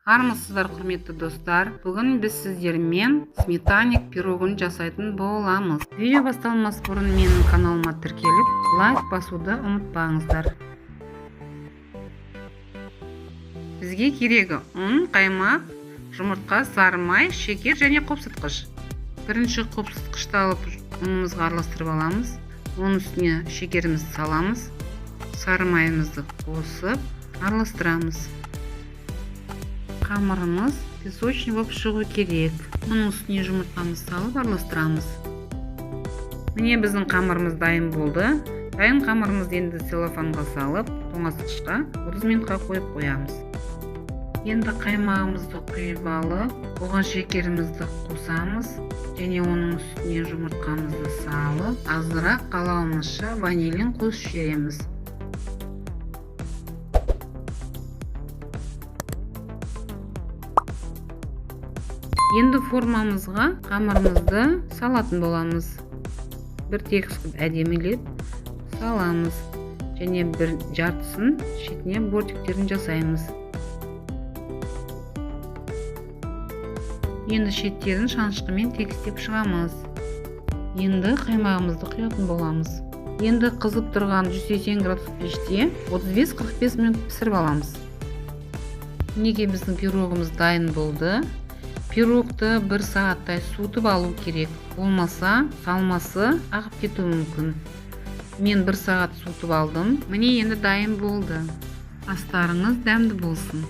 Армысыздар, құрметті достар. Бүгін біз сіздермен сметаник пирогын жасайтын боламыз. Видео басталмас бұрын менің каналыма тіркеліп, лайк басуды ұмытпаңыздар. Бізге керегі ұн, қаймақ, жұмыртқа, сары май, шекер және қопсытқыш. Бірінші қопсытқышты алып ұнымызға араластырып аламыз. Оның үстіне шекерімізді саламыз. Сары майымызды қосып араластырамыз. Қамырымыз песочный болып шығу керек. Оның үстіне жұмыртқамызды салып араластырамыз. Міне біздің қамырымыз дайын болды. Дайын қамырымызды енді целлофанға салып, тоңазытқышқа 30 минутқа қойып қоямыз. Енді қаймағымызды құйып алып, оған шекерімізді қосамыз және оның үстіне жұмыртқамызды салып, азырақ қалауымызша ванилин қосып жібереміз. Енді формамызға қамырымызды салатын боламыз. Бір тегіс қылып әдемілеп саламыз және бір жартысын шетіне бортиктерін жасаймыз. Енді шеттерін шанышқымен тегістеп шығамыз. Енді қаймағымызды құятын боламыз. Енді қызып тұрған 180 градус пеште 35-45 минут пісіріп аламыз. Неге біздің пирогымыз дайын болды? Пирогты 1 сағаттай суытып алу керек. Болмаса, салмасы ағып кетуі мүмкін. Мен 1 сағат суытып алдым. Міне енді дайын болды. Астарыңыз дәмді болсын.